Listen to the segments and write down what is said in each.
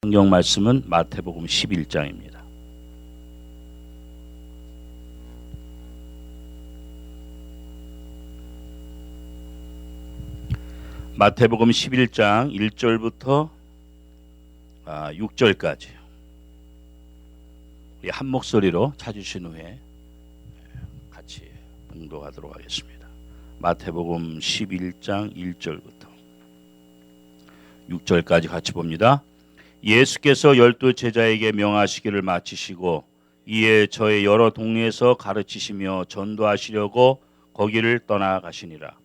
성경 말씀은 마태복음 11장입니다. 마태복음 11장 1절부터 6절까지 한 목소리로 찾으신 후에 같이 봉독하도록 하겠습니다. 마태복음 11장 1절부터 6절까지 같이 봅니다. 예수께서 12 제자에게 명하시기를 마치시고 이에 저의 여러 동네에서 가르치시며 전도하시려고 거기를 떠나가시니라.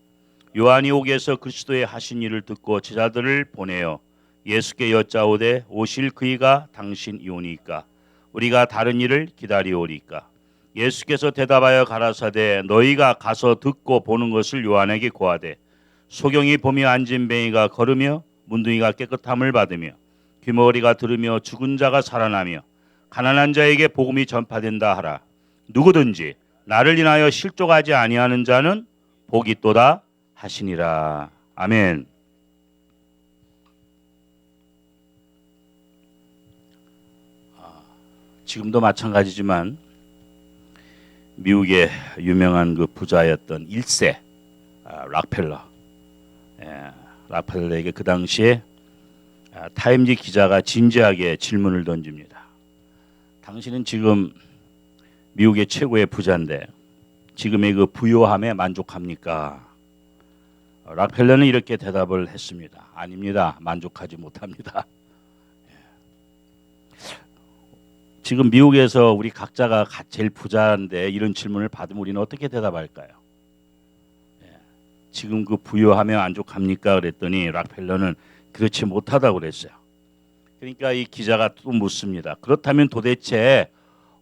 요한이 옥에서 그리스도의 하신 일을 듣고 제자들을 보내어 예수께 여짜오되 오실 그이가 당신이오니까 우리가 다른 일을 기다리오리까. 예수께서 대답하여 가라사대 너희가 가서 듣고 보는 것을 요한에게 고하되 소경이 보며 앉은 뱅이가 걸으며 문둥이가 깨끗함을 받으며 귀머거리가 들으며 죽은 자가 살아나며 가난한 자에게 복음이 전파된다 하라. 누구든지 나를 인하여 실족하지 아니하는 자는 복이 있도다 하시니라. 아멘. 지금도 마찬가지지만 미국의 유명한 그 부자였던 1세 락펠러, 락펠러에게 그 당시에 타임지 기자가 진지하게 질문을 던집니다. 당신은 지금 미국의 최고의 부자인데 지금의 그 부요함에 만족합니까? 락펠러는 이렇게 대답을 했습니다. 아닙니다. 만족하지 못합니다. 지금 미국에서 우리 각자가 제일 부자인데 이런 질문을 받으면 우리는 어떻게 대답할까요? 지금 그 부요함에 만족합니까? 그랬더니 락펠러는 그렇지 못하다고 그랬어요. 그러니까 이 기자가 또 묻습니다. 그렇다면 도대체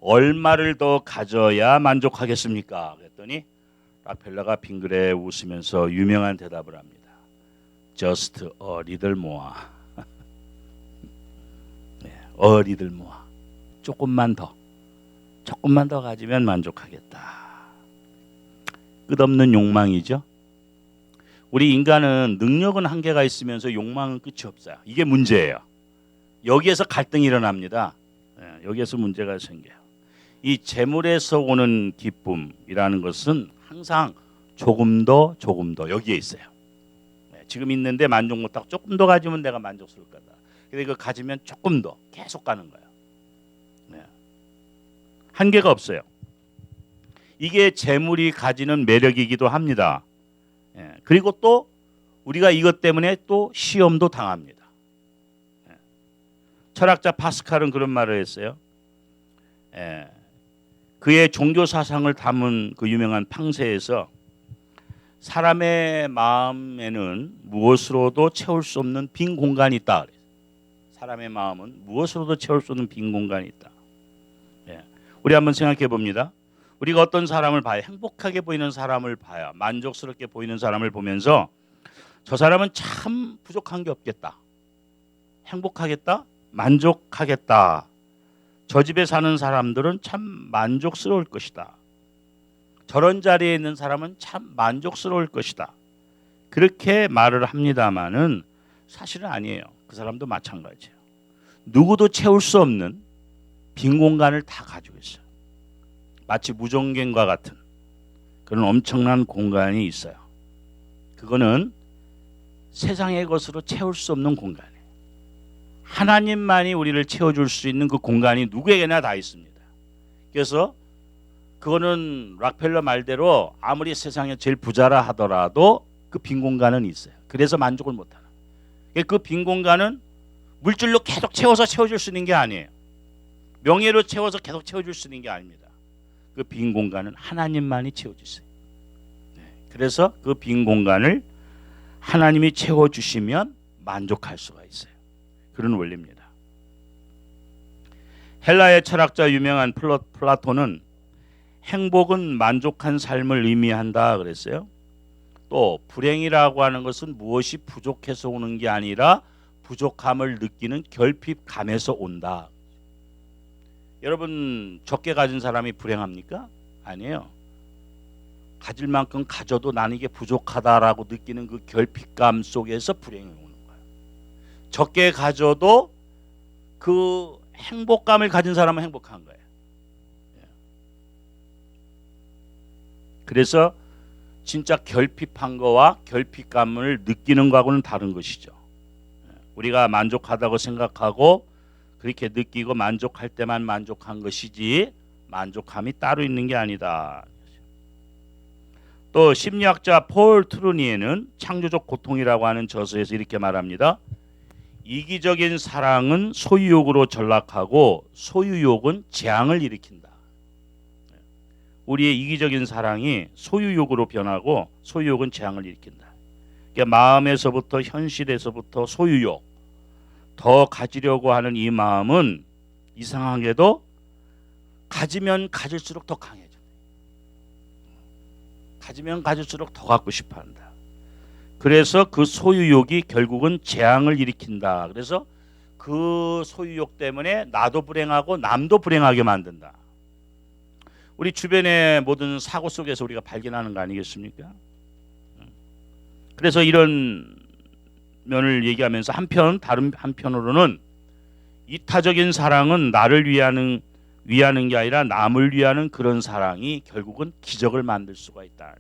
얼마를 더 가져야 만족하겠습니까? 그랬더니 락펠러가 빙그레 웃으면서 유명한 대답을 합니다. Just a little more. a little more. 조금만 더 가지면 만족하겠다. 끝없는 욕망이죠. 우리 인간은 능력은 한계가 있으면서 욕망은 끝이 없어요. 이게 문제예요. 여기에서 갈등이 일어납니다. 여기에서 문제가 생겨요. 이 재물에서 오는 기쁨이라는 것은 항상 조금 더 여기에 있어요. 지금 있는데 만족 못하고 조금 더 가지면 내가 만족스러울 거다. 근데 그 가지면 조금 더 계속 가는 거예요. 한계가 없어요. 이게 재물이 가지는 매력이기도 합니다. 그리고 또 우리가 이것 때문에 또 시험도 당합니다. 철학자 파스칼은 그런 말을 했어요. 그의 종교 사상을 담은 그 유명한 팡세에서 사람의 마음에는 무엇으로도 채울 수 없는 빈 공간이 있다. 사람의 마음은 무엇으로도 채울 수 없는 빈 공간이 있다. 우리 한번 생각해 봅니다. 우리가 어떤 사람을 봐요. 행복하게 보이는 사람을 봐요. 만족스럽게 보이는 사람을 보면서 저 사람은 참 부족한 게 없겠다. 행복하겠다. 만족하겠다. 저 집에 사는 사람들은 참 만족스러울 것이다. 저런 자리에 있는 사람은 참 만족스러울 것이다. 그렇게 말을 합니다마는 사실은 아니에요. 그 사람도 마찬가지예요. 누구도 채울 수 없는 빈 공간을 다 가지고 있어요. 마치 무정경과 같은 그런 엄청난 공간이 있어요. 그거는 세상의 것으로 채울 수 없는 공간이에요. 하나님만이 우리를 채워줄 수 있는 그 공간이 누구에게나 다 있습니다. 그래서 그거는 락펠러 말대로 아무리 세상에 제일 부자라 하더라도 그 빈 공간은 있어요. 그래서 만족을 못하는. 그 빈 공간은 물질로 계속 채워줄 수 있는 게 아니에요. 명예로 채워서 계속 채워줄 수 있는 게 아닙니다. 그 빈 공간은 하나님만이 채워주세요. 그래서 그 빈 공간을 하나님이 채워주시면 만족할 수가 있어요. 그런 원리입니다. 헬라의 철학자 유명한 플라톤은 행복은 만족한 삶을 의미한다 그랬어요. 또 불행이라고 하는 것은 무엇이 부족해서 오는 게 아니라 부족함을 느끼는 결핍감에서 온다. 여러분 적게 가진 사람이 불행합니까? 아니에요. 가질 만큼 가져도 나는 이게 부족하다라고 느끼는 그 결핍감 속에서 불행이 오는 거예요. 적게 가져도 그 행복감을 가진 사람은 행복한 거예요. 그래서 진짜 결핍한 거와 결핍감을 느끼는 거하고는 다른 것이죠. 우리가 만족하다고 생각하고 그렇게 느끼고 만족할 때만 만족한 것이지 만족함이 따로 있는 게 아니다. 또 심리학자 폴 트루니에는 창조적 고통이라고 하는 저서에서 이렇게 말합니다. 이기적인 사랑은 소유욕으로 전락하고 소유욕은 재앙을 일으킨다. 우리의 이기적인 사랑이 소유욕으로 변하고 소유욕은 재앙을 일으킨다. 그러니까 마음에서부터 현실에서부터 소유욕, 더 가지려고 하는 이 마음은 이상하게도 가지면 가질수록 더 강해져. 가지면 가질수록 더 갖고 싶어한다. 그래서 그 소유욕이 결국은 재앙을 일으킨다. 그래서 그 소유욕 때문에 나도 불행하고 남도 불행하게 만든다. 우리 주변의 모든 사고 속에서 우리가 발견하는 거 아니겠습니까? 그래서 이런 면을 얘기하면서 다른 한편으로는 이타적인 사랑은 나를 위하는 게 아니라 남을 위하는 그런 사랑이 결국은 기적을 만들 수가 있다.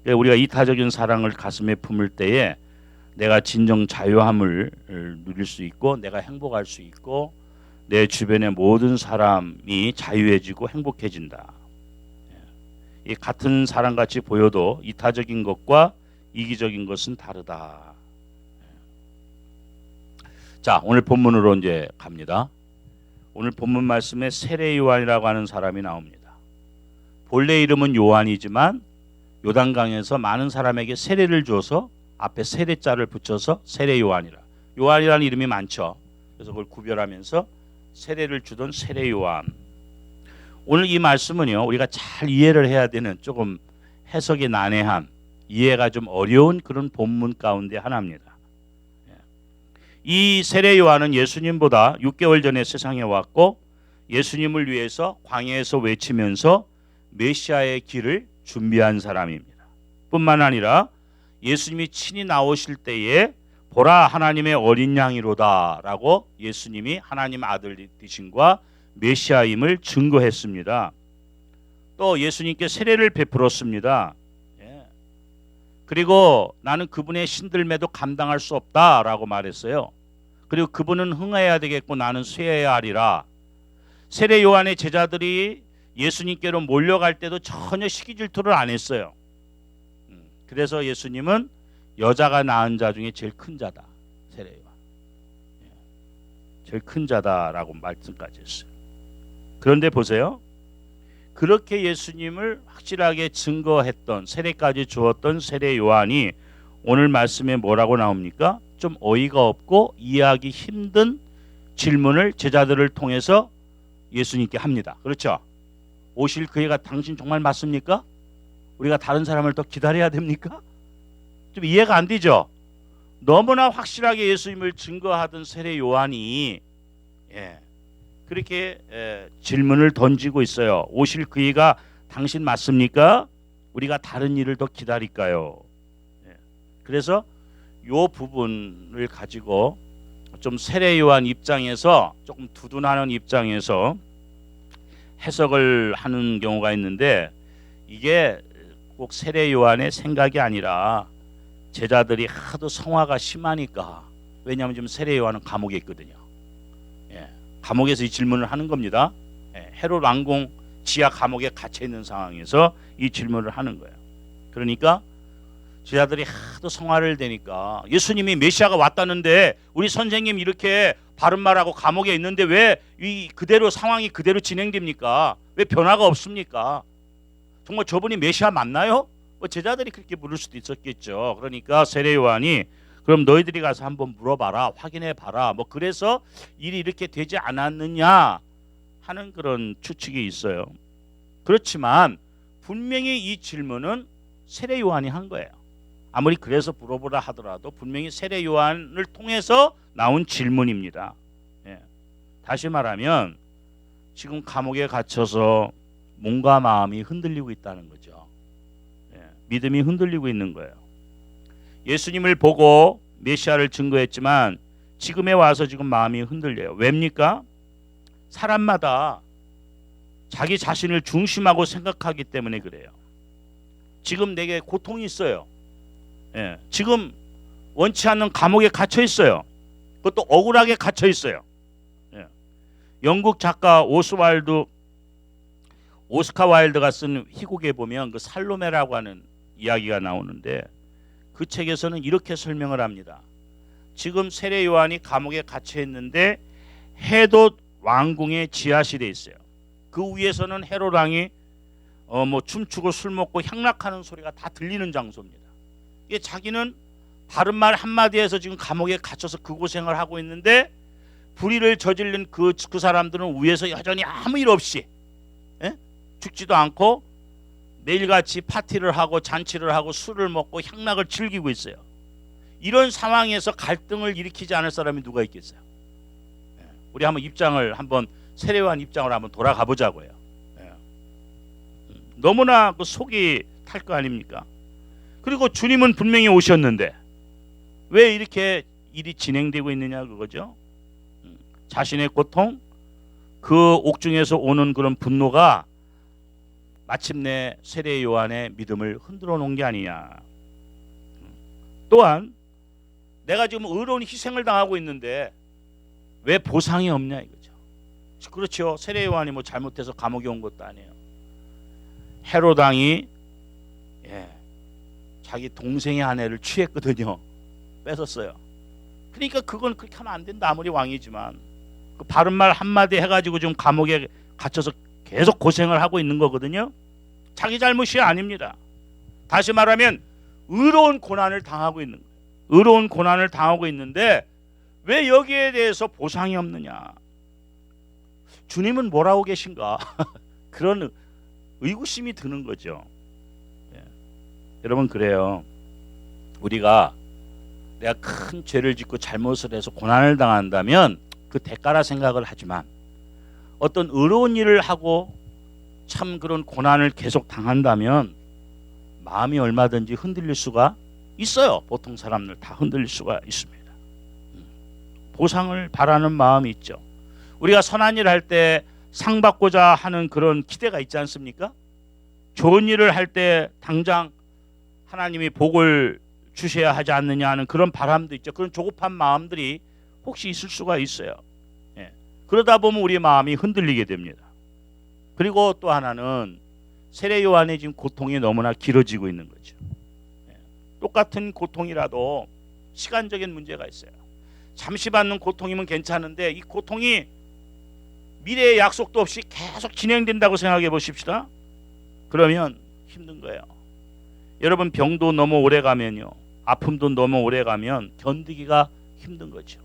우리가 이타적인 사랑을 가슴에 품을 때에 내가 진정 자유함을 누릴 수 있고 내가 행복할 수 있고 내 주변의 모든 사람이 자유해지고 행복해진다. 이 같은 사랑같이 보여도 이타적인 것과 이기적인 것은 다르다. 자, 오늘 본문으로 이제 갑니다. 오늘 본문 말씀에 세례 요한이라고 하는 사람이 나옵니다. 본래 이름은 요한이지만 요단강에서 많은 사람에게 세례를 줘서 앞에 세례자를 붙여서 세례 요한이라. 요한이라는 이름이 많죠. 그래서 그걸 구별하면서 세례를 주던 세례 요한. 오늘 이 말씀은요, 우리가 잘 이해를 해야 되는 조금 해석이 난해한, 이해가 좀 어려운 그런 본문 가운데 하나입니다. 이 세례 요한은 예수님보다 6개월 전에 세상에 왔고 예수님을 위해서 광야에서 외치면서 메시아의 길을 준비한 사람입니다. 뿐만 아니라 예수님이 친히 나오실 때에 보라 하나님의 어린 양이로다 라고 예수님이 하나님 아들 되심과 메시아임을 증거했습니다. 또 예수님께 세례를 베풀었습니다. 그리고 나는 그분의 신들매도 감당할 수 없다라고 말했어요. 그리고 그분은 흥해야 되겠고 나는 쇠해야 하리라. 세례 요한의 제자들이 예수님께로 몰려갈 때도 전혀 시기 질투를 안 했어요. 그래서 예수님은 여자가 낳은 자 중에 제일 큰 자다. 세례 요한. 제일 큰 자다라고 말씀까지 했어요. 그런데 보세요. 그렇게 예수님을 확실하게 증거했던 세례까지 주었던 세례 요한이 오늘 말씀에 뭐라고 나옵니까? 좀 어이가 없고 이해하기 힘든 질문을 제자들을 통해서 예수님께 합니다. 그렇죠? 오실 그 해가 당신 정말 맞습니까? 우리가 다른 사람을 더 기다려야 됩니까? 좀 이해가 안 되죠? 너무나 확실하게 예수님을 증거하던 세례 요한이 그렇게 질문을 던지고 있어요. 오실 그 해가 당신 맞습니까? 우리가 다른 일을 더 기다릴까요? 그래서 이 부분을 가지고 좀 세례 요한 입장에서 조금 두둔하는 입장에서 해석을 하는 경우가 있는데 이게 꼭 세례 요한의 생각이 아니라 제자들이 하도 성화가 심하니까 왜냐하면 지금 세례 요한은 감옥에 있거든요. 감옥에서 이 질문을 하는 겁니다. 헤롯 왕궁 지하 감옥에 갇혀 있는 상황에서 이 질문을 하는 거예요. 그러니까 제자들이 하도 성화를 대니까 예수님이 메시아가 왔다는데 우리 선생님 이렇게 바른 말하고 감옥에 있는데 왜 이 그대로 상황이 그대로 진행됩니까? 왜 변화가 없습니까? 정말 저분이 메시아 맞나요? 제자들이 그렇게 물을 수도 있었겠죠. 그러니까 세례 요한이 그럼 너희들이 가서 한번 물어봐라, 확인해봐라. 그래서 일이 이렇게 되지 않았느냐 하는 그런 추측이 있어요. 그렇지만 분명히 이 질문은 세례 요한이 한 거예요. 아무리 그래서 물어보라 하더라도 분명히 세례 요한을 통해서 나온 질문입니다. 다시 말하면 지금 감옥에 갇혀서 몸과 마음이 흔들리고 있다는 거죠. 믿음이 흔들리고 있는 거예요. 예수님을 보고 메시아를 증거했지만 지금에 와서 지금 마음이 흔들려요. 왜입니까? 사람마다 자기 자신을 중심하고 생각하기 때문에 그래요. 지금 내게 고통이 있어요. 예, 지금 원치 않는 감옥에 갇혀 있어요. 그것도 억울하게 갇혀 있어요. 예. 영국 작가 오스카 와일드가 쓴 희곡에 보면 그 살로메라고 하는 이야기가 나오는데 그 책에서는 이렇게 설명을 합니다. 지금 세례 요한이 감옥에 갇혀 있는데 헤롯 왕궁의 지하실에 있어요. 그 위에서는 헤롯 왕이 뭐 춤추고 술 먹고 향락하는 소리가 다 들리는 장소입니다. 이게 자기는 바른 말 한마디에서 지금 감옥에 갇혀서 그 고생을 하고 있는데 불의를 저지른 그 사람들은 위에서 여전히 아무 일 없이 죽지도 않고 매일같이 파티를 하고 잔치를 하고 술을 먹고 향락을 즐기고 있어요. 이런 상황에서 갈등을 일으키지 않을 사람이 누가 있겠어요? 우리 한번 세례요한 입장을 한번 돌아가 보자고요. 너무나 그 속이 탈 거 아닙니까? 그리고 주님은 분명히 오셨는데 왜 이렇게 일이 진행되고 있느냐 그거죠. 자신의 고통, 그 옥중에서 오는 그런 분노가 마침내 세례 요한의 믿음을 흔들어 놓은 게 아니냐. 또한 내가 지금 의로운 희생을 당하고 있는데 왜 보상이 없냐 이거죠. 그렇죠. 세례 요한이 뭐 잘못해서 감옥에 온 것도 아니에요. 헤롯 왕이 자기 동생의 아내를 취했거든요. 뺏었어요. 그러니까 그건 그렇게 하면 안 된다. 아무리 왕이지만 그 바른 말 한마디 해가지고 지금 감옥에 갇혀서 계속 고생을 하고 있는 거거든요. 자기 잘못이 아닙니다. 다시 말하면 의로운 고난을 당하고 있는 거예요. 의로운 고난을 당하고 있는데 왜 여기에 대해서 보상이 없느냐. 주님은 뭐라고 계신가. 그런 의구심이 드는 거죠. 여러분 그래요. 우리가 내가 큰 죄를 짓고 잘못을 해서 고난을 당한다면 그 대가라 생각을 하지만 어떤 의로운 일을 하고 참 그런 고난을 계속 당한다면 마음이 얼마든지 흔들릴 수가 있어요. 보통 사람들 다 흔들릴 수가 있습니다. 보상을 바라는 마음이 있죠. 우리가 선한 일 할 때 상 받고자 하는 그런 기대가 있지 않습니까? 좋은 일을 할 때 당장 하나님이 복을 주셔야 하지 않느냐 하는 그런 바람도 있죠. 그런 조급한 마음들이 혹시 있을 수가 있어요. 그러다 보면 우리 마음이 흔들리게 됩니다. 그리고 또 하나는 세례 요한의 지금 고통이 너무나 길어지고 있는 거죠. 똑같은 고통이라도 시간적인 문제가 있어요. 잠시 받는 고통이면 괜찮은데 이 고통이 미래의 약속도 없이 계속 진행된다고 생각해 보십시다. 그러면 힘든 거예요. 여러분 병도 너무 오래 가면요. 아픔도 너무 오래 가면 견디기가 힘든 거죠.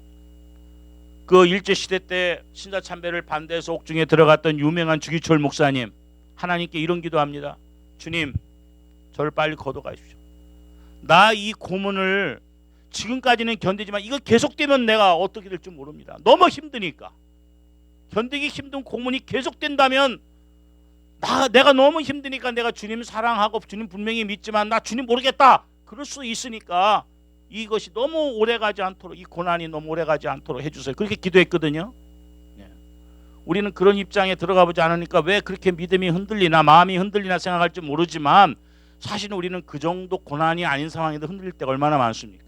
그 일제시대 때 신사참배를 반대해서 옥중에 들어갔던 유명한 주기철 목사님 하나님께 이런 기도합니다. 주님 저를 빨리 걷어가십시오. 나 이 고문을 지금까지는 견디지만 이거 계속되면 내가 어떻게 될지 모릅니다. 너무 힘드니까. 견디기 힘든 고문이 계속된다면 내가 너무 힘드니까 내가 주님 사랑하고 주님 분명히 믿지만 나 주님 모르겠다. 그럴 수 있으니까 이것이 너무 오래가지 않도록 이 고난이 너무 오래가지 않도록 해주세요. 그렇게 기도했거든요. 우리는 그런 입장에 들어가 보지 않으니까 왜 그렇게 믿음이 흔들리나 마음이 흔들리나 생각할지 모르지만 사실은 우리는 그 정도 고난이 아닌 상황에도 흔들릴 때가 얼마나 많습니까?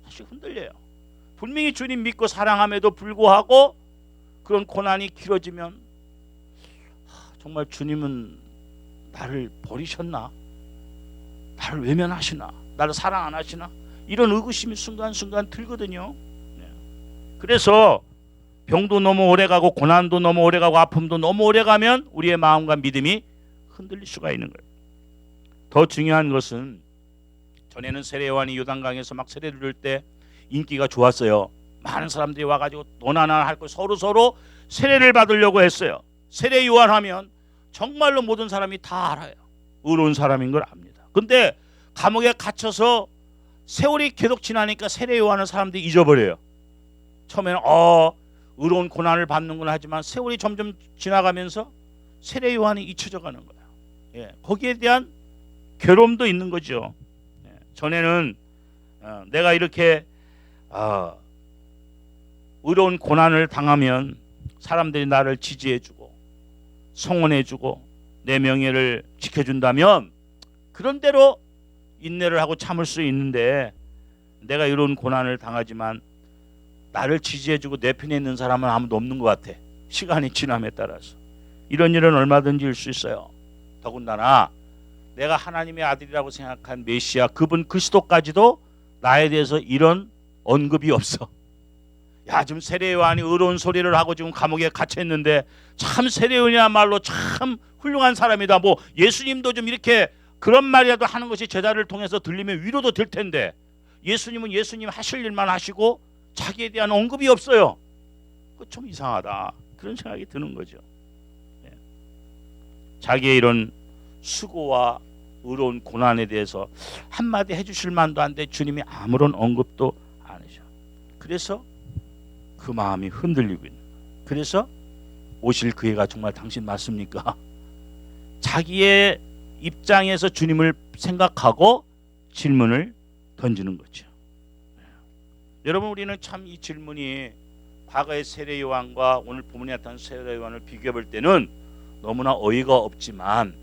사실 흔들려요. 분명히 주님 믿고 사랑함에도 불구하고 그런 고난이 길어지면 정말 주님은 나를 버리셨나? 나를 외면하시나? 나를 사랑 안 하시나? 이런 의구심이 순간순간 들거든요. 그래서 병도 너무 오래가고 고난도 너무 오래가고 아픔도 너무 오래가면 우리의 마음과 믿음이 흔들릴 수가 있는 거예요. 더 중요한 것은 전에는 세례 요한이 요단강에서 막 세례를 줄 때 인기가 좋았어요. 많은 사람들이 와가지고 논하나 할 거 서로 세례를 받으려고 했어요. 세례 요한 하면 정말로 모든 사람이 다 알아요. 의로운 사람인 걸 압니다. 근데 감옥에 갇혀서 세월이 계속 지나니까 세례 요한을 사람들이 잊어버려요. 처음에는 의로운 고난을 받는구나 하지만 세월이 점점 지나가면서 세례 요한이 잊혀져 가는 거예요. 거기에 대한 괴로움도 있는 거죠. 전에는 내가 이렇게 의로운 고난을 당하면 사람들이 나를 지지해주고 성원해주고 내 명예를 지켜준다면 그런 대로 인내를 하고 참을 수 있는데, 내가 이런 고난을 당하지만 나를 지지해주고 내 편에 있는 사람은 아무도 없는 것 같아. 시간이 지남에 따라서 이런 일은 얼마든지 일 수 있어요. 더군다나 내가 하나님의 아들이라고 생각한 메시아, 그분 그리스도까지도 나에 대해서 이런 언급이 없어. 야, 지금 세례요한이 의로운 소리를 하고 지금 감옥에 갇혀 있는데 참 세례요한이야말로 참 훌륭한 사람이다. 뭐 예수님도 좀 이렇게 그런 말이라도 하는 것이 제자를 통해서 들리면 위로도 될 텐데, 예수님은 예수님 하실 일만 하시고 자기에 대한 언급이 없어요. 그거 좀 이상하다, 그런 생각이 드는 거죠. 자기의 이런 수고와 의로운 고난에 대해서 한마디 해주실 만도 한데 주님이 아무런 언급도 안 하셔. 그래서 그 마음이 흔들리고 있는 거예요. 그래서 오실 그 해가 정말 당신 맞습니까? 자기의 입장에서 주님을 생각하고 질문을 던지는 거죠. 여러분, 우리는 참 이 질문이 과거의 세례 요한과 오늘 본문에 나타난 세례 요한을 비교해 볼 때는 너무나 어이가 없지만,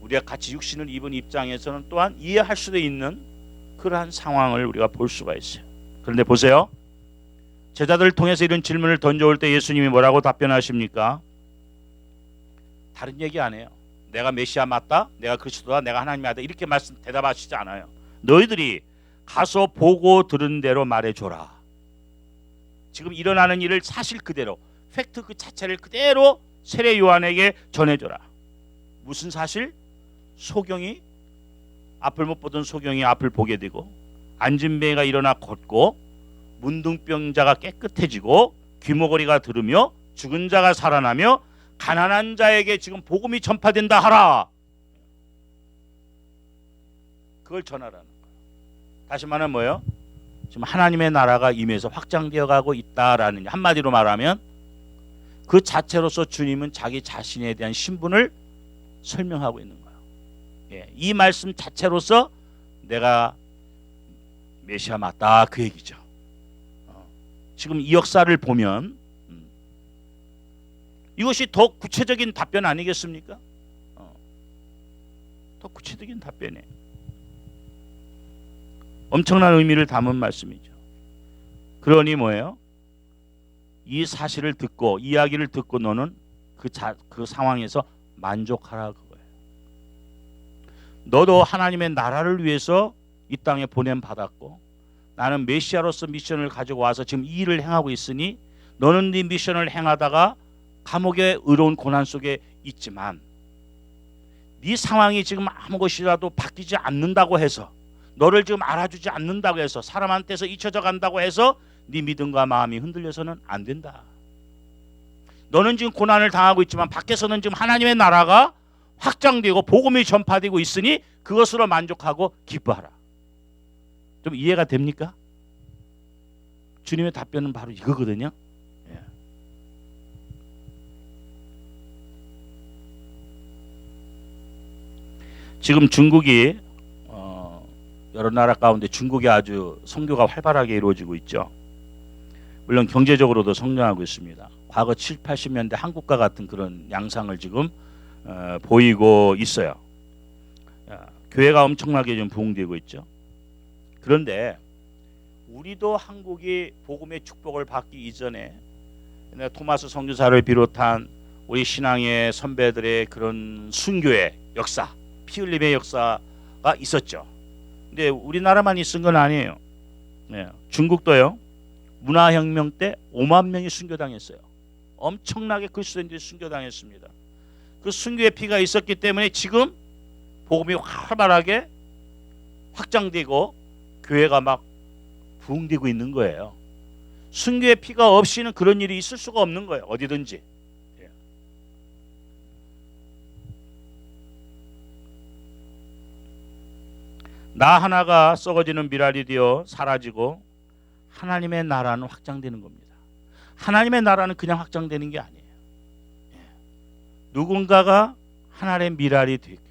우리가 같이 육신을 입은 입장에서는 또한 이해할 수도 있는 그러한 상황을 우리가 볼 수가 있어요. 그런데 보세요. 제자들을 통해서 이런 질문을 던져올 때 예수님이 뭐라고 답변하십니까? 다른 얘기 안 해요. 내가 메시아 맞다, 내가 그리스도다, 내가 하나님의 아들, 이렇게 대답하시지 않아요. 너희들이 가서 보고 들은 대로 말해줘라. 지금 일어나는 일을 사실 그대로, 팩트 그 자체를 그대로 세례 요한에게 전해줘라. 무슨 사실? 소경이 앞을 못 보던 소경이 앞을 보게 되고, 안진뱅이가 일어나 걷고, 문둥병자가 깨끗해지고, 귀머거리가 들으며, 죽은 자가 살아나며, 가난한 자에게 지금 복음이 전파된다 하라. 그걸 전하라는 거예요. 다시 말하면 뭐예요? 지금 하나님의 나라가 임해서 확장되어 가고 있다라는, 한마디로 말하면 그 자체로서 주님은 자기 자신에 대한 신분을 설명하고 있는 거예요. 예, 이 말씀 자체로서 내가 메시아 맞다, 그 얘기죠. 지금 이 역사를 보면 이것이 더 구체적인 답변 아니겠습니까? 더 구체적인 답변이에요. 엄청난 의미를 담은 말씀이죠. 그러니 뭐예요? 이 사실을 듣고, 이야기를 듣고 너는 그 상황에서 만족하라, 그거예요. 너도 하나님의 나라를 위해서 이 땅에 보냄 받았고, 나는 메시아로서 미션을 가지고 와서 지금 이 일을 행하고 있으니 너는 네 미션을 행하다가 감옥의 의로운 고난 속에 있지만, 네 상황이 지금 아무 것이라도 바뀌지 않는다고 해서, 너를 지금 알아주지 않는다고 해서, 사람한테서 잊혀져 간다고 해서 네 믿음과 마음이 흔들려서는 안 된다. 너는 지금 고난을 당하고 있지만 밖에서는 지금 하나님의 나라가 확장되고 복음이 전파되고 있으니 그것으로 만족하고 기뻐하라. 좀 이해가 됩니까? 주님의 답변은 바로 이거거든요. 지금 중국이 여러 나라 가운데 중국이 아주 선교가 활발하게 이루어지고 있죠. 물론 경제적으로도 성장하고 있습니다. 과거 7, 80년대 한국과 같은 그런 양상을 지금 보이고 있어요. 교회가 엄청나게 좀 부흥되고 있죠. 그런데 우리도 한국이 복음의 축복을 받기 이전에 토마스 선교사를 비롯한 우리 신앙의 선배들의 그런 순교의 역사, 피 흘림의 역사가 있었죠. 근데 우리나라만 있은 건 아니에요. 중국도요. 문화혁명 때 5만 명이 순교당했어요. 엄청나게 그리스도인들이 순교당했습니다. 그 순교의 피가 있었기 때문에 지금 복음이 활발하게 확장되고 교회가 막 부흥되고 있는 거예요. 순교의 피가 없이는 그런 일이 있을 수가 없는 거예요. 어디든지. 나 하나가 썩어지는 미랄이 되어 사라지고 하나님의 나라는 확장되는 겁니다. 하나님의 나라는 그냥 확장되는 게 아니에요. 누군가가 하나님의 미랄이 되고,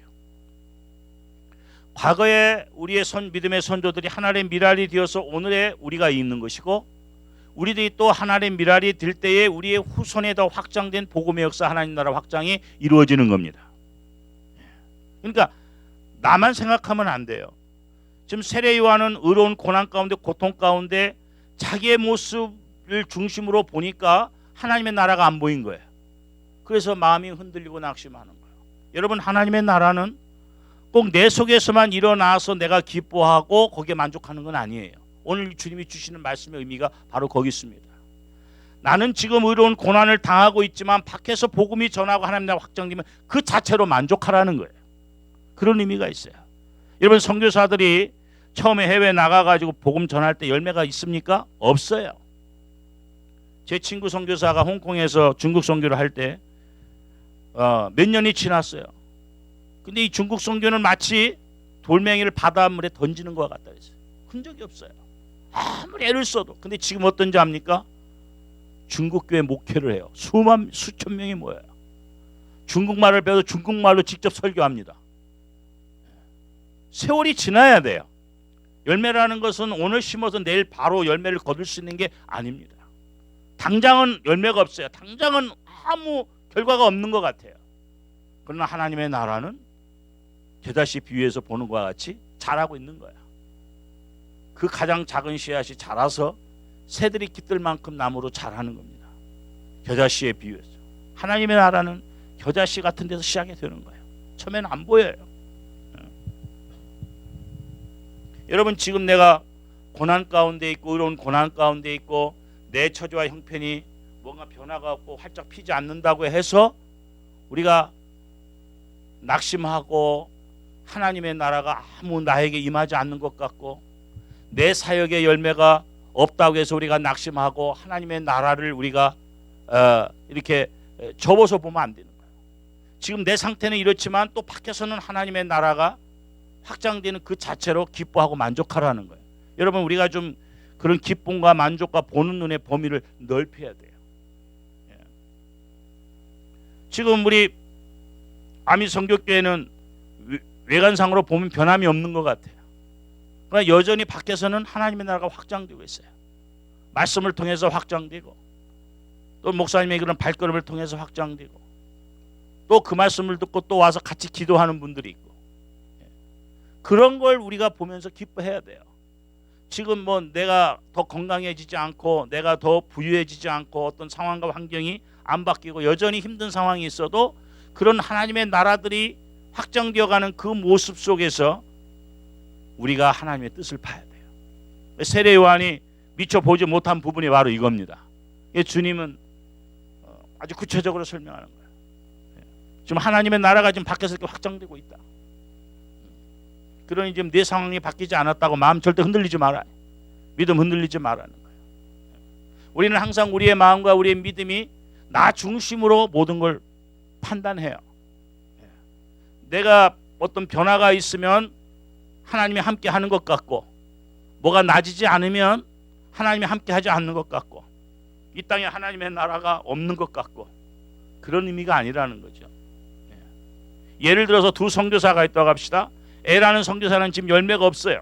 과거에 우리의 믿음의 선조들이 하나님의 미랄이 되어서 오늘의 우리가 있는 것이고, 우리들이 또 하나님의 미랄이 될 때에 우리의 후손에 더 확장된 복음의 역사, 하나님 나라 확장이 이루어지는 겁니다. 그러니까 나만 생각하면 안 돼요. 지금 세례 요한은 의로운 고난 가운데, 고통 가운데 자기의 모습을 중심으로 보니까 하나님의 나라가 안 보인 거예요. 그래서 마음이 흔들리고 낙심하는 거예요. 여러분, 하나님의 나라는 꼭 내 속에서만 일어나서 내가 기뻐하고 거기에 만족하는 건 아니에요. 오늘 주님이 주시는 말씀의 의미가 바로 거기 있습니다. 나는 지금 의로운 고난을 당하고 있지만 밖에서 복음이 전하고 하나님 나라 확장되면 그 자체로 만족하라는 거예요. 그런 의미가 있어요. 여러분, 선교사들이 처음에 해외 나가가지고 복음 전할 때 열매가 있습니까? 없어요. 제 친구 선교사가 홍콩에서 중국 선교를 할 때 몇 년이 지났어요. 근데 이 중국 선교는 마치 돌멩이를 바닷물에 던지는 것 같다 그랬어요. 흔적이 없어요. 아무리 애를 써도. 근데 지금 어떤지 압니까? 중국 교회 목회를 해요. 수천 명이 모여요. 중국말을 배워서 중국말로 직접 설교합니다. 세월이 지나야 돼요. 열매라는 것은 오늘 심어서 내일 바로 열매를 거둘 수 있는 게 아닙니다. 당장은 열매가 없어요. 당장은 아무 결과가 없는 것 같아요. 그러나 하나님의 나라는 겨자씨 비유해서 보는 것과 같이 자라고 있는 거야. 그 가장 작은 씨앗이 자라서 새들이 깃들 만큼 나무로 자라는 겁니다. 겨자씨에 비유해서. 하나님의 나라는 겨자씨 같은 데서 시작이 되는 거예요. 처음에는 안 보여요. 여러분, 지금 내가 고난 가운데 있고 의로운 고난 가운데 있고 내 처지와 형편이 뭔가 변화가 없고 활짝 피지 않는다고 해서 우리가 낙심하고 하나님의 나라가 아무 나에게 임하지 않는 것 같고 내 사역의 열매가 없다고 해서 우리가 낙심하고 하나님의 나라를 우리가 이렇게 접어서 보면 안 되는 거예요. 지금 내 상태는 이렇지만 또 밖에서는 하나님의 나라가 확장되는 그 자체로 기뻐하고 만족하라는 거예요. 여러분, 우리가 좀 그런 기쁨과 만족과 보는 눈의 범위를 넓혀야 돼요. 지금 우리 아미 성교교회는 외관상으로 보면 변함이 없는 것 같아요. 그러나 여전히 밖에서는 하나님의 나라가 확장되고 있어요. 말씀을 통해서 확장되고 또 목사님의 그런 발걸음을 통해서 확장되고 또 그 말씀을 듣고 또 와서 같이 기도하는 분들이 있고 그런 걸 우리가 보면서 기뻐해야 돼요. 지금 뭐 내가 더 건강해지지 않고 내가 더 부유해지지 않고 어떤 상황과 환경이 안 바뀌고 여전히 힘든 상황이 있어도 그런 하나님의 나라들이 확장되어가는 그 모습 속에서 우리가 하나님의 뜻을 봐야 돼요. 세례 요한이 미처 보지 못한 부분이 바로 이겁니다. 주님은 아주 구체적으로 설명하는 거예요. 지금 하나님의 나라가 지금 밖에서 이렇게 확장되고 있다. 그러니 지금 내 상황이 바뀌지 않았다고 마음 절대 흔들리지 말아요. 믿음 흔들리지 말라는 거예요. 우리는 항상 우리의 마음과 우리의 믿음이 나 중심으로 모든 걸 판단해요. 내가 어떤 변화가 있으면 하나님이 함께 하는 것 같고 뭐가 나아지지 않으면 하나님이 함께 하지 않는 것 같고 이 땅에 하나님의 나라가 없는 것 같고 그런 의미가 아니라는 거죠. 예를 들어서 두 선교사가 있다고 합시다. A라는 선교사는 지금 열매가 없어요.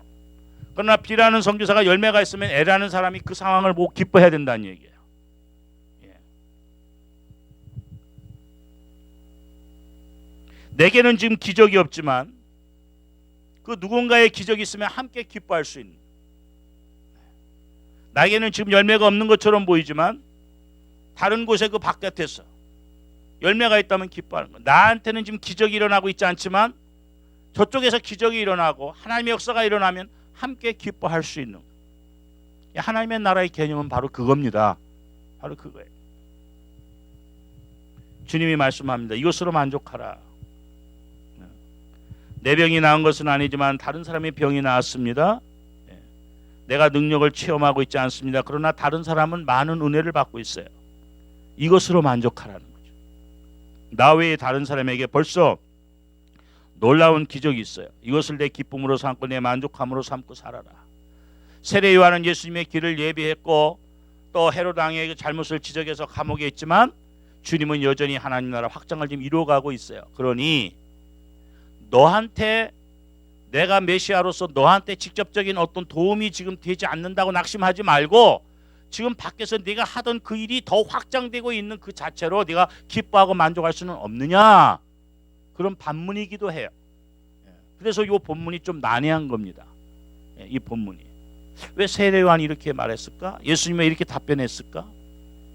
그러나 B라는 선교사가 열매가 있으면 A라는 사람이 그 상황을 보고 기뻐해야 된다는 얘기예요. 내게는 지금 기적이 없지만 그 누군가의 기적이 있으면 함께 기뻐할 수 있는, 나에게는 지금 열매가 없는 것처럼 보이지만 다른 곳에 그 바깥에서 열매가 있다면 기뻐하는 거예요. 나한테는 지금 기적이 일어나고 있지 않지만 저쪽에서 기적이 일어나고 하나님의 역사가 일어나면 함께 기뻐할 수 있는, 하나님의 나라의 개념은 바로 그겁니다. 바로 그거예요. 주님이 말씀합니다. 이것으로 만족하라. 내 병이 나은 것은 아니지만 다른 사람의 병이 나았습니다. 내가 능력을 체험하고 있지 않습니다. 그러나 다른 사람은 많은 은혜를 받고 있어요. 이것으로 만족하라는 거죠. 나 외에 다른 사람에게 벌써 놀라운 기적이 있어요. 이것을 내 기쁨으로 삼고 내 만족함으로 삼고 살아라. 세례 요한은 예수님의 길을 예비했고 또 헤롯 왕의 잘못을 지적해서 감옥에 있지만 주님은 여전히 하나님 나라 확장을 지금 이루어가고 있어요. 그러니 너한테, 내가 메시아로서 너한테 직접적인 어떤 도움이 지금 되지 않는다고 낙심하지 말고 지금 밖에서 네가 하던 그 일이 더 확장되고 있는 그 자체로 네가 기뻐하고 만족할 수는 없느냐? 그런 반문이기도 해요. 그래서 이 본문이 좀 난해한 겁니다. 이 본문이 왜 세례 요한이 이렇게 말했을까? 예수님이 이렇게 답변했을까?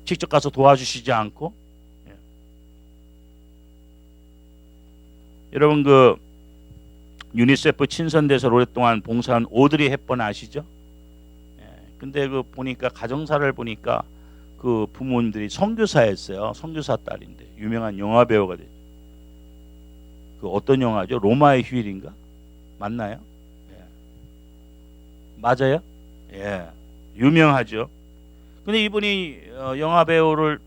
직접 가서 도와주시지 않고. 여러분 그 유니세프 친선대에서 오랫동안 봉사한 오드리 헵번 아시죠? 근데 그 보니까 가정사를 보니까 그 부모님들이 선교사였어요. 선교사 딸인데 유명한 영화 배우가 됐죠. 그 어떤 영화죠? 로마의 휴일인가? 맞나요? 맞아요? 예, 유명하죠. 근데 이분이 영화 배우를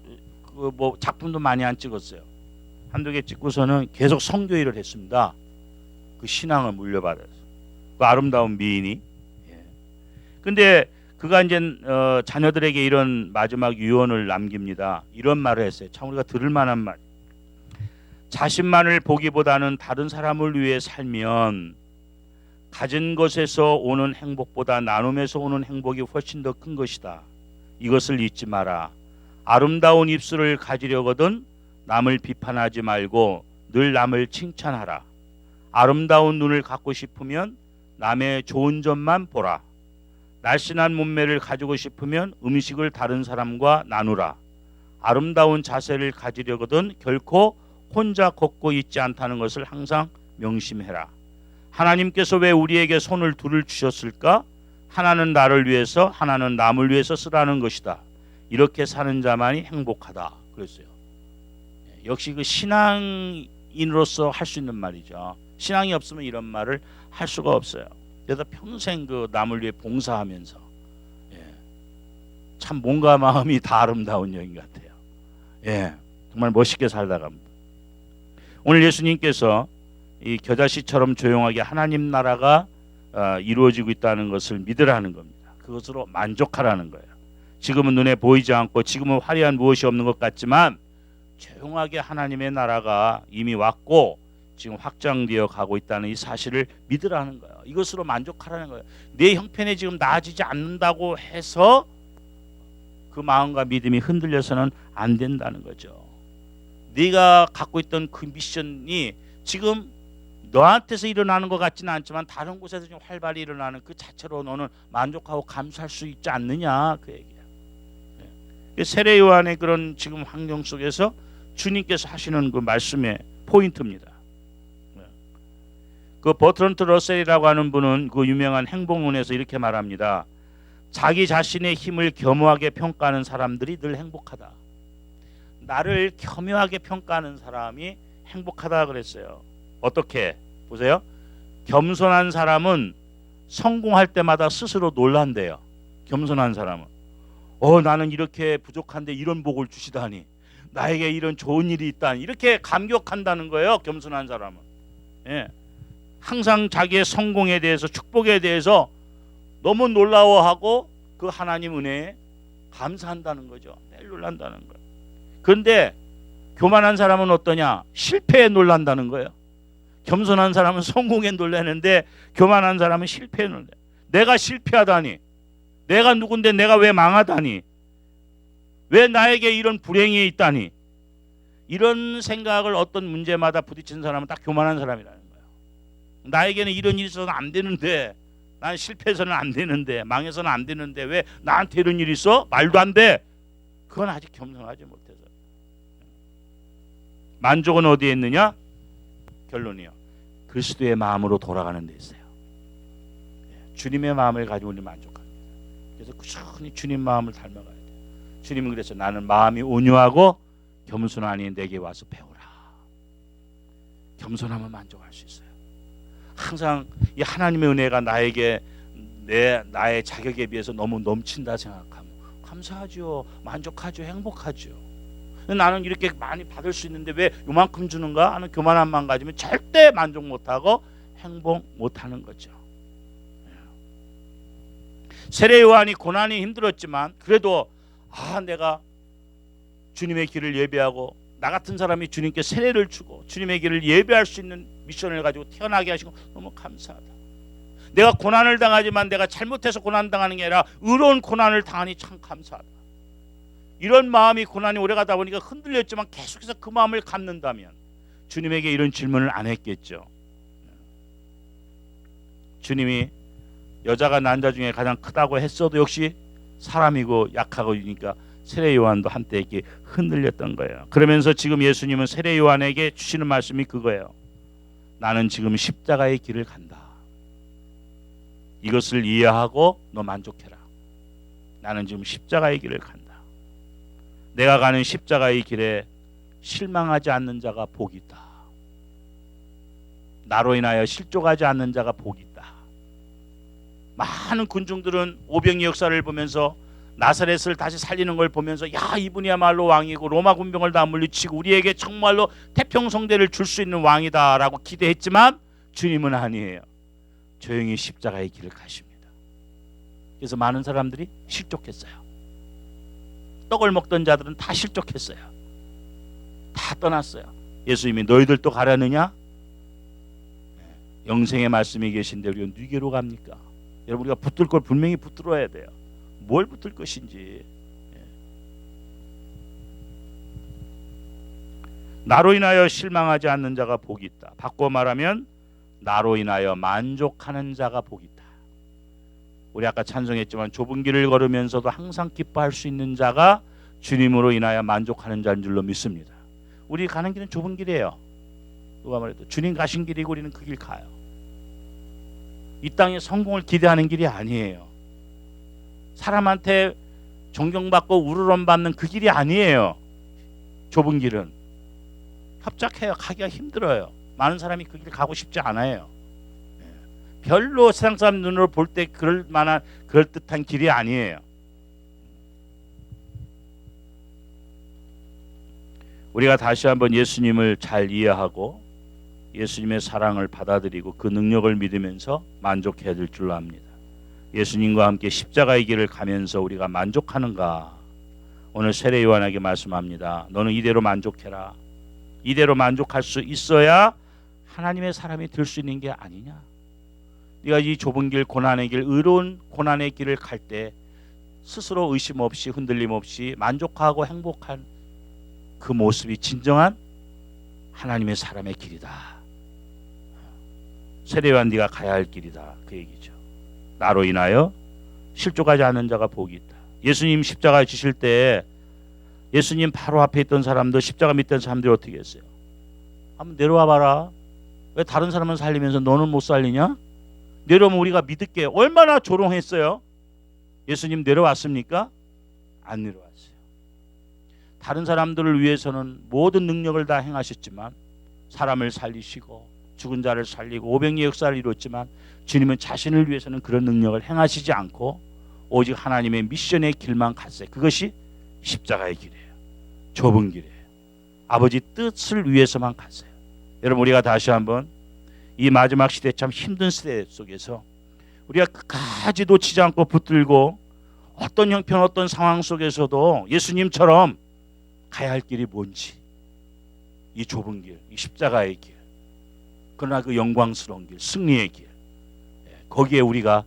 그 뭐 작품도 많이 안 찍었어요. 한두 개 찍고서는 계속 선교 일을 했습니다. 그 신앙을 물려받아서 그 아름다운 미인이. 근데 그가 이제 자녀들에게 이런 마지막 유언을 남깁니다. 이런 말을 했어요. 참 우리가 들을 만한 말. 자신만을 보기보다는 다른 사람을 위해 살면 가진 것에서 오는 행복보다 나눔에서 오는 행복이 훨씬 더 큰 것이다. 이것을 잊지 마라. 아름다운 입술을 가지려거든 남을 비판하지 말고 늘 남을 칭찬하라. 아름다운 눈을 갖고 싶으면 남의 좋은 점만 보라. 날씬한 몸매를 가지고 싶으면 음식을 다른 사람과 나누라. 아름다운 자세를 가지려거든 결코 혼자 걷고 있지 않다는 것을 항상 명심해라. 하나님께서 왜 우리에게 손을 둘을 주셨을까? 하나는 나를 위해서, 하나는 남을 위해서 쓰라는 것이다. 이렇게 사는 자만이 행복하다. 그랬어요. 역시 그 신앙인으로서 할 수 있는 말이죠. 신앙이 없으면 이런 말을 할 수가 없어요. 그래서 평생 그 남을 위해 봉사하면서 참 몸과 마음이 다 아름다운 여인 같아요. 정말 멋있게 살다 갑니다. 오늘 예수님께서 이 겨자씨처럼 조용하게 하나님 나라가 이루어지고 있다는 것을 믿으라는 겁니다. 그것으로 만족하라는 거예요. 지금은 눈에 보이지 않고 지금은 화려한 무엇이 없는 것 같지만 조용하게 하나님의 나라가 이미 왔고 지금 확장되어 가고 있다는 이 사실을 믿으라는 거예요. 이것으로 만족하라는 거예요. 내 형편이 지금 나아지지 않는다고 해서 그 마음과 믿음이 흔들려서는 안 된다는 거죠. 네가 갖고 있던 그 미션이 지금 너한테서 일어나는 것 같지는 않지만 다른 곳에서 좀 활발히 일어나는 그 자체로 너는 만족하고 감사할 수 있지 않느냐 그 얘기야. 세례 요한의 그런 지금 환경 속에서 주님께서 하시는 그 말씀의 포인트입니다. 그 버트런트 러셀이라고 하는 분은 그 유명한 행복론에서 이렇게 말합니다. 자기 자신의 힘을 겸허하게 평가하는 사람들이 늘 행복하다. 나를 겸허하게 평가하는 사람이 행복하다 그랬어요. 어떻게? 보세요. 겸손한 사람은 성공할 때마다 스스로 놀란대요. 겸손한 사람은 나는 이렇게 부족한데 이런 복을 주시다니, 나에게 이런 좋은 일이 있다니, 이렇게 감격한다는 거예요. 겸손한 사람은. 항상 자기의 성공에 대해서, 축복에 대해서 너무 놀라워하고 그 하나님 은혜에 감사한다는 거죠. 매일 놀란다는 거예요. 그런데 교만한 사람은 어떠냐? 실패에 놀란다는 거예요. 겸손한 사람은 성공에 놀라는데 교만한 사람은 실패에 놀래. 내가 실패하다니, 내가 누군데 내가 왜 망하다니, 왜 나에게 이런 불행이 있다니, 이런 생각을 어떤 문제마다 부딪히는 사람은 딱 교만한 사람이라는 거예요. 나에게는 이런 일이 있어서 안 되는데, 난 실패해서는 안 되는데, 망해서는 안 되는데 왜 나한테 이런 일이 있어? 말도 안 돼. 그건 아직 겸손하지 못해서. 만족은 어디에 있느냐? 결론이요. 그리스도의 마음으로 돌아가는 데 있어요. 주님의 마음을 가지고 우리 만족합니다. 그래서 꾸준히 주님 마음을 닮아가야 돼요. 주님은 그래서 나는 마음이 온유하고 겸손하니 내게 와서 배우라. 겸손하면 만족할 수 있어요. 항상 이 하나님의 은혜가 나에게 나의 자격에 비해서 너무 넘친다 생각하면 감사하죠. 만족하죠. 행복하죠. 나는 이렇게 많이 받을 수 있는데 왜 요만큼 주는가 하는 교만한 마음 가지면 절대 만족 못하고 행복 못하는 거죠. 세례 요한이 고난이 힘들었지만 그래도 내가 주님의 길을 예배하고 나 같은 사람이 주님께 세례를 주고 주님의 길을 예배할 수 있는 미션을 가지고 태어나게 하시고 너무 감사하다. 내가 고난을 당하지만 내가 잘못해서 고난당하는 게 아니라 의로운 고난을 당하니 참 감사하다. 이런 마음이 고난이 오래가다 보니까 흔들렸지만 계속해서 그 마음을 갖는다면 주님에게 이런 질문을 안 했겠죠. 주님이 여자가 난자 중에 가장 크다고 했어도 역시 사람이고 약하고 이니까 세례 요한도 한때 이렇게 흔들렸던 거예요. 그러면서 지금 예수님은 세례 요한에게 주시는 말씀이 그거예요. 나는 지금 십자가의 길을 간다. 이것을 이해하고 너 만족해라. 나는 지금 십자가의 길을 간다. 내가 가는 십자가의 길에 실망하지 않는 자가 복이 있다. 나로 인하여 실족하지 않는 자가 복이 있다. 많은 군중들은 오병이 역사를 보면서 나사렛을 다시 살리는 걸 보면서 야, 이분이야말로 왕이고 로마 군병을 다 물리치고 우리에게 정말로 태평성대를 줄 수 있는 왕이다라고 기대했지만 주님은 아니에요. 조용히 십자가의 길을 가십니다. 그래서 많은 사람들이 실족했어요. 떡을 먹던 자들은 다 실족했어요. 다 떠났어요. 예수님이 너희들도 가려느냐? 영생의 말씀이 계신데 우리가 누구로 갑니까? 여러분, 우리가 붙들 걸 분명히 붙들어야 돼요. 뭘 붙들 것인지. 나로 인하여 실망하지 않는 자가 복이 있다. 바꿔 말하면 나로 인하여 만족하는 자가 복이 있다. 우리 아까 찬송했지만 좁은 길을 걸으면서도 항상 기뻐할 수 있는 자가 주님으로 인하여 만족하는 자인 줄로 믿습니다. 우리 가는 길은 좁은 길이에요. 누가 말해도 주님 가신 길이고 우리는 그 길 가요. 이 땅에 성공을 기대하는 길이 아니에요. 사람한테 존경받고 우러럼 받는 그 길이 아니에요. 좁은 길은 협착해요. 가기가 힘들어요. 많은 사람이 그 길 가고 싶지 않아요. 별로 세상 사람 눈으로 볼 때 그럴 만한 그럴듯한 길이 아니에요. 우리가 다시 한번 예수님을 잘 이해하고 예수님의 사랑을 받아들이고 그 능력을 믿으면서 만족해야 될 줄로 압니다. 예수님과 함께 십자가의 길을 가면서 우리가 만족하는가? 오늘 세례 요한에게 말씀합니다. 너는 이대로 만족해라. 이대로 만족할 수 있어야 하나님의 사람이 될 수 있는 게 아니냐? 네가 이 좁은 길, 고난의 길, 의로운 고난의 길을 갈 때 스스로 의심 없이 흔들림 없이 만족하고 행복한 그 모습이 진정한 하나님의 사람의 길이다. 세례요한 네가 가야 할 길이다. 그 얘기죠. 나로 인하여 실족하지 않는 자가 복이 있다. 예수님 십자가에 지실 때 예수님 바로 앞에 있던 사람들, 십자가 밑에 있던 사람들이 어떻게 했어요? 한번 내려와 봐라. 왜 다른 사람은 살리면서 너는 못 살리냐? 내려오면 우리가 믿을게. 얼마나 조롱했어요. 예수님 내려왔습니까? 안 내려왔어요. 다른 사람들을 위해서는 모든 능력을 다 행하셨지만 사람을 살리시고 죽은 자를 살리고 오병이의 역사를 이뤘지만 주님은 자신을 위해서는 그런 능력을 행하시지 않고 오직 하나님의 미션의 길만 갔어요. 그것이 십자가의 길이에요. 좁은 길이에요. 아버지 뜻을 위해서만 갔어요. 여러분, 우리가 다시 한번 이 마지막 시대, 참 힘든 시대 속에서 우리가 끝까지 놓치지 않고 붙들고 어떤 형편 어떤 상황 속에서도 예수님처럼 가야 할 길이 뭔지, 이 좁은 길, 이 십자가의 길, 그러나 그 영광스러운 길, 승리의 길, 거기에 우리가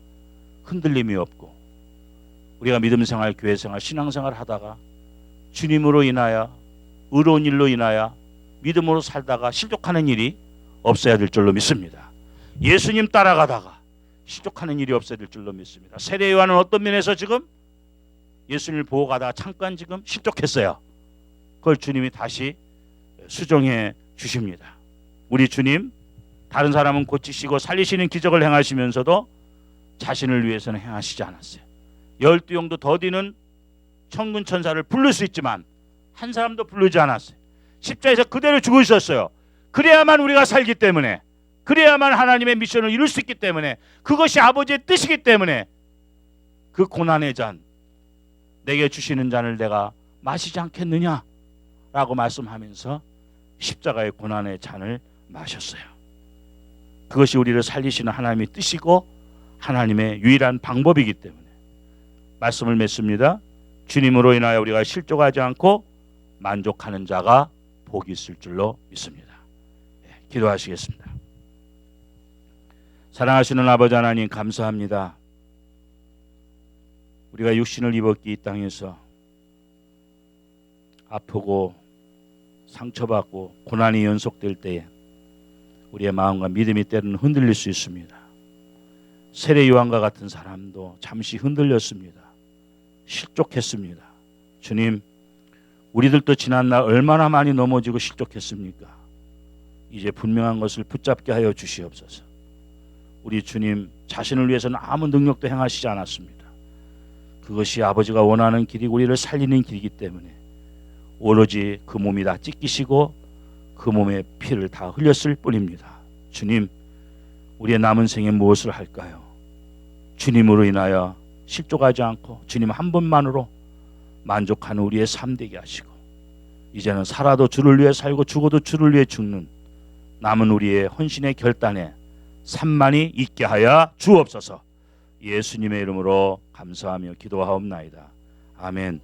흔들림이 없고 우리가 믿음생활, 교회생활, 신앙생활 하다가 주님으로 인하여 의로운 일로 인하여 믿음으로 살다가 실족하는 일이 없어야 될 줄로 믿습니다. 예수님 따라가다가 실족하는 일이 없어야 될 줄로 믿습니다. 세례 요한은 어떤 면에서 지금 예수님을 보고 가다가 잠깐 지금 실족했어요. 그걸 주님이 다시 수정해 주십니다. 우리 주님 다른 사람은 고치시고 살리시는 기적을 행하시면서도 자신을 위해서는 행하시지 않았어요. 12용도 더디는 천군 천사를 부를 수 있지만 한 사람도 부르지 않았어요. 십자에서 그대로 죽어 있었어요. 그래야만 우리가 살기 때문에, 그래야만 하나님의 미션을 이룰 수 있기 때문에, 그것이 아버지의 뜻이기 때문에 그 고난의 잔, 내게 주시는 잔을 내가 마시지 않겠느냐 라고 말씀하면서 십자가의 고난의 잔을 마셨어요. 그것이 우리를 살리시는 하나님의 뜻이고 하나님의 유일한 방법이기 때문에 말씀을 맺습니다. 주님으로 인하여 우리가 실족하지 않고 만족하는 자가 복이 있을 줄로 믿습니다. 기도하시겠습니다. 사랑하시는 아버지 하나님 감사합니다. 우리가 육신을 입었기 이 땅에서 아프고 상처받고 고난이 연속될 때에 우리의 마음과 믿음이 때로는 흔들릴 수 있습니다. 세례 요한과 같은 사람도 잠시 흔들렸습니다. 실족했습니다. 주님, 우리들도 지난날 얼마나 많이 넘어지고 실족했습니까? 이제 분명한 것을 붙잡게 하여 주시옵소서. 우리 주님 자신을 위해서는 아무 능력도 행하시지 않았습니다. 그것이 아버지가 원하는 길이고 우리를 살리는 길이기 때문에 오로지 그 몸이 다 찢기시고 그 몸의 피를 다 흘렸을 뿐입니다. 주님, 우리의 남은 생에 무엇을 할까요? 주님으로 인하여 실족하지 않고 주님 한 분만으로 만족하는 우리의 삶 되게 하시고 이제는 살아도 주를 위해 살고 죽어도 주를 위해 죽는 남은 우리의 헌신의 결단에 삶만이 있게 하여 주옵소서. 예수님의 이름으로 감사하며 기도하옵나이다. 아멘.